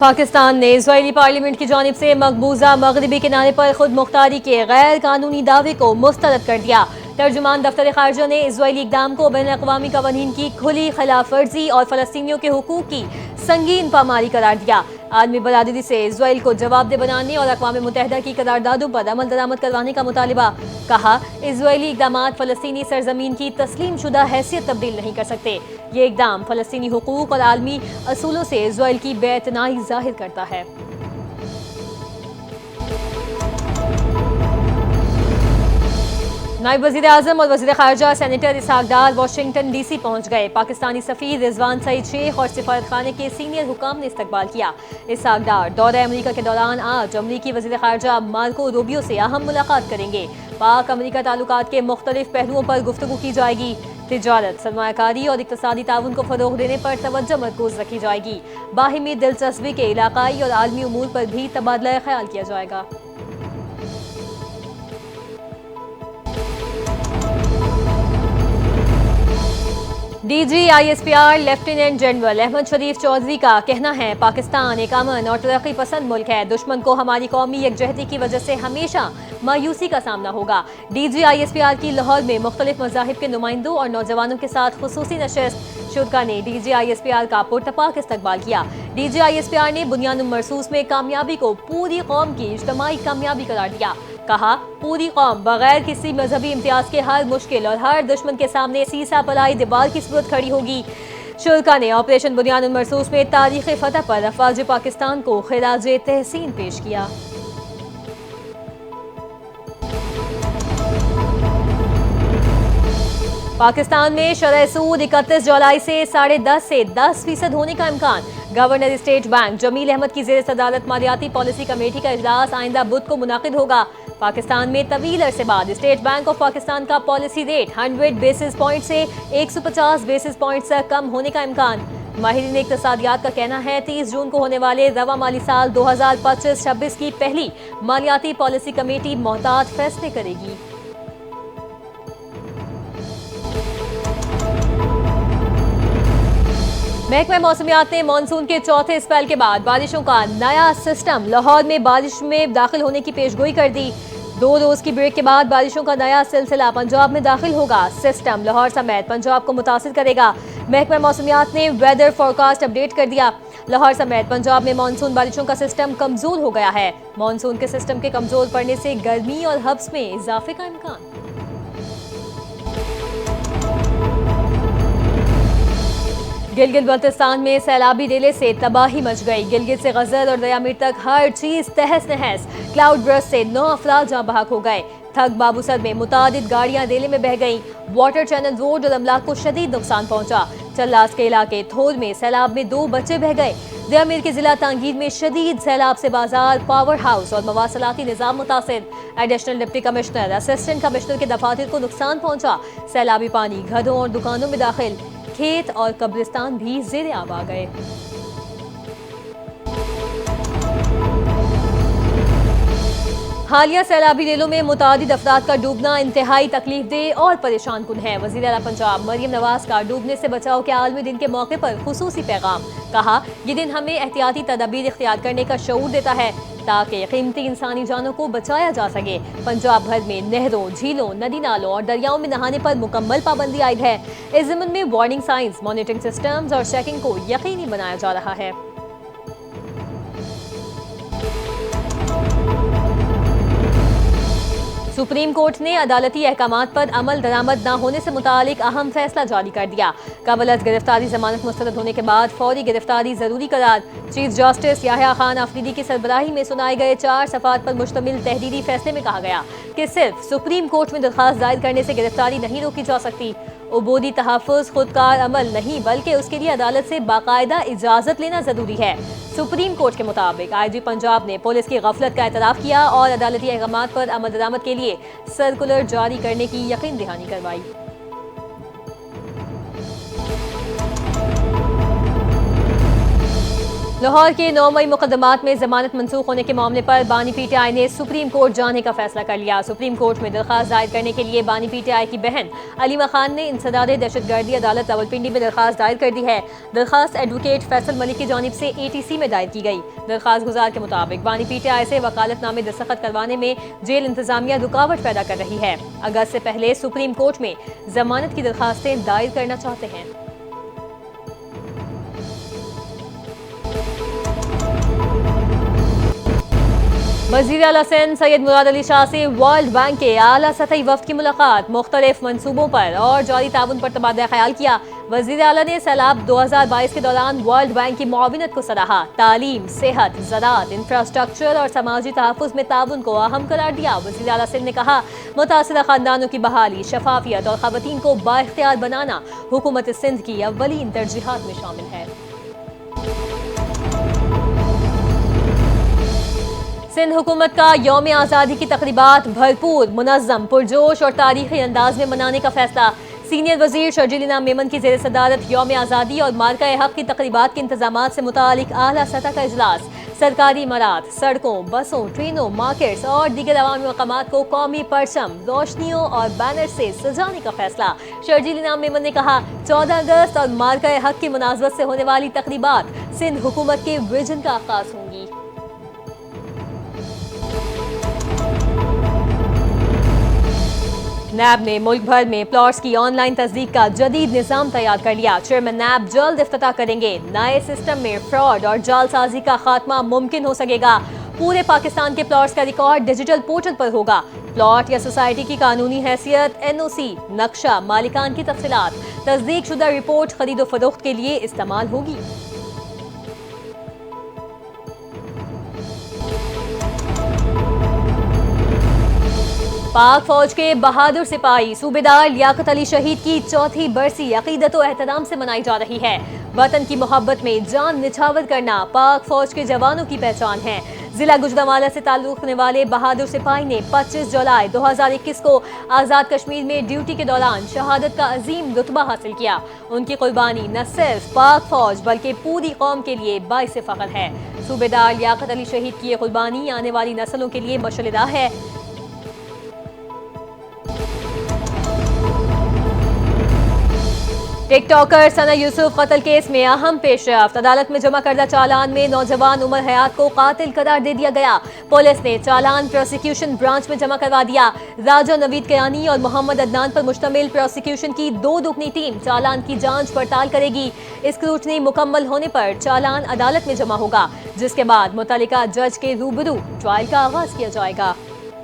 पाकिस्तान ने Israeli parliament की जानिब से मकबूजा मगरबी किनारे पर खुद मुख्तारी के गैर कानूनी दावे को मुस्तरद कर दिया। तर्जुमान दफ्तर खारजा ने इजरायली इक़दाम को बैन अक़वामी कवानीन की खुली खिलाफ वर्जी और फ़लस्तीनियों के हुकूक की संगीन पामारी करार दिया। आलमी बरादरी से इजराइल को जवाबदेह बनाने और अक़वाम मुत्तहिदा की करारदादों पर अमल दरामद करवाने का मुतालिबा। कहा, इजरायली इक़दामात फ़लस्तीनी सरजमीन की तस्लीम शुदा हैसियत तब्दील नहीं कर सकते। ये इक़दाम फ़लस्तीनी हुकूक और आलमी असूलों से इजराइल की बेइतनाई ज़ाहिर करता है। नायब वज़ीर आज़म और वज़ीर ख़ारजा सेनेटर इसहाक़ डार वाशिंगटन DC पहुँच गए। पाकिस्तानी सफ़ीर रिजवान सईद शेख और सिफारतखाने के सीनियर हुकाम ने इस्तकबाल किया। इसहाक़ डार दौरे अमरीका के दौरान आज अमरीकी वज़ीर ख़ारजा मार्को रूबियो से अहम मुलाकात करेंगे। पाक अमरीका ताल्लुकात के मुख्तलिफ पहलुओं पर गुफ्तगू की जाएगी। तिजारत, सरमायाकारी और इक़्तिसादी ताउन को फ़रोग़ देने पर तवज्जो मरकूज़ रखी जाएगी। बाहिमी दिलचस्पी के इलाक़ाई और आलमी उमूर पर भी तबादला ख्याल किया जाएगा। DGISPR लेफ्टिनेंट जनरल अहमद शरीफ चौधरी का कहना है, पाकिस्तान एक अमन और तरक्की पसंद मुल्क है। दुश्मन को हमारी कौमी यकजहती की वजह से हमेशा मायूसी का सामना होगा। DGISPR की लाहौर में मुख्तलिफ मज़ाहिब के नुमाइंदों और नौजवानों के साथ खुसूसी नशस्त शुरा ने DGISPR का पुरतपाक इस्तकबाल किया। DGISPR ने बुनियाद मरसूस में कामयाबी को पूरी कौम की इज्तमाई कामयाबी करार दिया। कहा, पूरी कौम बगैर किसी मजहबी इम्तियाज के हर मुश्किल और हर दुश्मन के सामने सीसा पलाई दीवार की सूरत खड़ी होगी। शुरा ने ऑपरेशन बुनियाद मरसूस में तारीख़ फतह पर अफवाज पाकिस्तान को खिराज तहसीन पेश किया। पाकिस्तान में शरह सूद 31 जुलाई से 10.5 से 10% होने का इम्कान। Governor state bank Jameel Ahmed की ज़ेर सदारत मालियाती पॉलिसी कमेटी का इजलास आइंदा बुध को मुनाकिद होगा। पाकिस्तान में तवील अरसे बाद स्टेट बैंक ऑफ पाकिस्तान का पॉलिसी रेट 100 बेसिस पॉइंट से 150 बेसिस पॉइंट से कम होने का इम्कान। माहिरीन इक़्तिसादियात का कहना है, 30 जून को होने वाले रवा माली साल 2025-26 की पहली मालियाती पॉलिसी कमेटी मोहतात फैसले करेगी। महकमा मौसमियात ने मानसून के चौथे स्पेल के बाद बारिशों का नया सिस्टम लाहौर में बारिश में दाखिल होने की पेशगोई कर दी। 2 रोज की ब्रेक के बाद बारिशों का नया सिलसिला पंजाब में दाखिल होगा। सिस्टम लाहौर समेत पंजाब को मुतासिर करेगा। महकमा मौसमियात ने वेदर फोरकास्ट अपडेट कर दिया। लाहौर समेत पंजाब में मानसून बारिशों का सिस्टम कमजोर हो गया है। मानसून के सिस्टम के कमजोर पड़ने से गर्मी और हब्स में इजाफे का इम्कान। गिलगित बल्तिस्तान में सैलाबी रेले से तबाही मच गई। गिलगित से गजर और दयामीर तक हर चीज तहस नहस। क्लाउड ब्रस्ट से 9 अफराद जहाँ बहक हो गए। थक बाबूसर में मुतादिद गाड़ियां रेले में बह गईं। वाटर चैनल रोड और अमलाक को शदीद नुकसान पहुंचा। चल्लास के इलाके थोर में सैलाब में 2 बच्चे बह गए। दयामीर के जिला तांगीर में शदीद सैलाब से बाजार, पावर हाउस और मवासलाती निजाम मुतासिर। Additional deputy commissioner, assistant commissioner के दफातर को नुकसान पहुंचा। सैलाबी पानी घरों और दुकानों में दाखिल। खेत और कब्रिस्तान भी ज़ेरे आब आ गए। हालिया सैलाबी रेलों में मुतादिद अफराद का डूबना इंतहाई तकलीफ दे और परेशान कुन है। वज़ीर आला पंजाब मरियम नवाज का डूबने से बचाव के आलमी दिन के मौके पर खुसूसी पैगाम। कहा, ये दिन हमें एहतियाती तदाबीर इख्तियार करने का शऊर देता है ताकि कीमती इंसानी जानों को बचाया जा सके। पंजाब भर में नहरों, झीलों, नदी नालों और दरियाओं में नहाने पर मुकम्मल पाबंदी आयद है। इस ज़िम्न में वार्निंग साइंस, मॉनिटरिंग सिस्टम्स और चेकिंग को यकीनी बनाया जा रहा है। सुप्रीम कोर्ट ने अदालती अहकामात पर अमल दरामद न होने से मुतालिक अहम फैसला जारी कर दिया। कबल गिरफ्तारी जमानत मुस्तरद होने के बाद फौरी गिरफ्तारी जरूरी करार। चीफ जस्टिस याह्या खान आफरीदी की सरबराही में सुनाए गए 4 सफ़ात पर मुश्तमिल तहरीरी फैसले में कहा गया कि सिर्फ सुप्रीम कोर्ट में दरख्वास्त दायर करने से गिरफ्तारी नहीं रोकी जा सकती। उबूदी तहफ़्फ़ुज़ खुदकार अमल नहीं, बल्कि उसके लिए अदालत से बाकायदा इजाज़त लेना ज़रूरी है। सुप्रीम कोर्ट के मुताबिक IG पंजाब ने पुलिस की गफलत का एतराफ़ किया और अदालती अहकामात पर अमल दरामद के लिए सर्कुलर जारी करने की यकीन दहानी करवाई। लाहौर के 9 मई मुकदमात में जमानत मंसूख होने के मामले पर बानी पीटीआई ने सुप्रीम कोर्ट जाने का फैसला कर लिया। सुप्रीम कोर्ट में दरखास्त दायर करने के लिए बानी पीटीआई की बहन अलीमा खान ने इंसदाद दहशतगर्दी अदालत रावलपिंडी में दरखास्त दायर कर दी है। दरखास्त एडवोकेट फैसल मलिक की जानिब से ATC में दायर की गई। दरखास्त गुजार के मुताबिक बानी पीटीआई से वकालतनामे दस्तखत करवाने में जेल इंतजामिया रुकावट पैदा कर रही है। अगस्त से पहले सुप्रीम कोर्ट में जमानत की दरखास्तें दायर करना चाहते हैं। वज़ीर आला सिंध सैयद मुराद अली शाह से वर्ल्ड बैंक के आला सतही वफ्द की मुलाकात, मुख्तलिफ मनसूबों पर और जारी ताउन पर तबादला ख्याल किया। वज़ीर आला ने सैलाब 2022 के दौरान वर्ल्ड बैंक की मुआविनत को सराहा। तालीम, सेहत, ज़राअत, इंफ्रास्ट्रक्चर और समाजी तहफ़्फ़ुज़ में ताउन को अहम करार दिया। वज़ीर आला सिंध ने कहा, मुतासिरा ख़ानदानों की बहाली, शफाफियत और ख़वातीन को बाइख्तियार बनाना हुकूमत सिंध की अव्वलीन तरजीहात में शामिल है। सिंध हुकूमत का यौम आज़ादी की तकरीबात भरपूर, मुनज़्ज़म, पुरजोश और तारीख़ी अंदाज में मनाने का फैसला। सीनियर वज़ीर शर्जील इनाम मेमन की ज़ेर सदारत यौम आज़ादी और मार्का हक़ की तकरीबात के इंतज़ामात से मुतालिक आला सतह का इजलास। सरकारी इमारात, सड़कों, बसों, ट्रेनों, मार्केट्स और दीगर अवामी मकामात को कौमी परचम, रोशनियों और बैनर से सजाने का फैसला। शर्जील इनाम मेमन ने कहा, 14 अगस्त और मार्का हक़ की मुनासबत से होने वाली तकरीबात सिंध हुकूमत के विजन का आगाज़ होंगी। नैब ने मुल्क भर में प्लॉट्स की ऑनलाइन तस्दीक का जदीद निज़ाम तैयार कर लिया। चेयरमैन नैब जल्द इफ्तिताह करेंगे। नए सिस्टम में फ्रॉड और जालसाजी का खात्मा मुमकिन हो सकेगा। पूरे पाकिस्तान के प्लॉट्स का रिकॉर्ड डिजिटल पोर्टल पर होगा। प्लॉट या सोसाइटी की कानूनी हैसियत, NOC, नक्शा, मालिकान की तफसीलात, तस्दीक शुदा रिपोर्ट खरीदो फरोख्त के लिए इस्तेमाल होगी। पाक फौज के बहादुर सिपाही सूबेदार लियाकत अली शहीद की चौथी बरसी अकीदत और एहतराम से मनाई जा रही है। वतन की मोहब्बत में जान निछावर करना पाक फौज के जवानों की पहचान है। जिला गुजरांवाला से ताल्लुक रखने वाले बहादुर सिपाही ने 25 जुलाई 2021 को आज़ाद कश्मीर में ड्यूटी के दौरान शहादत का अजीम रुतबा हासिल किया। उनकी कुर्बानी न सिर्फ पाक फौज बल्कि पूरी कौम के लिए बाइस फ़ख्र है। सूबेदार लियाकत अली शहीद की ये कुर्बानी आने वाली नस्लों के लिए मशअल है। टिकटॉकर सना यूसुफ कत्ल केस में अहम पेशरफ्त, अदालत में जमा करदा चालान में नौजवान उमर हयात को कातिल करार दे दिया गया। पुलिस ने चालान प्रोसिक्यूशन ब्रांच में जमा करवा दिया। राजा नवीद कयानी और मोहम्मद अदनान पर मुश्तमिल प्रोसिक्यूशन की 2 रुकनी टीम चालान की जांच पड़ताल करेगी। स्क्रूटनी मुकम्मल होने पर चालान अदालत में जमा होगा, जिसके बाद मुतल्लिका जज के रूबरू ट्रायल का आगाज किया जाएगा।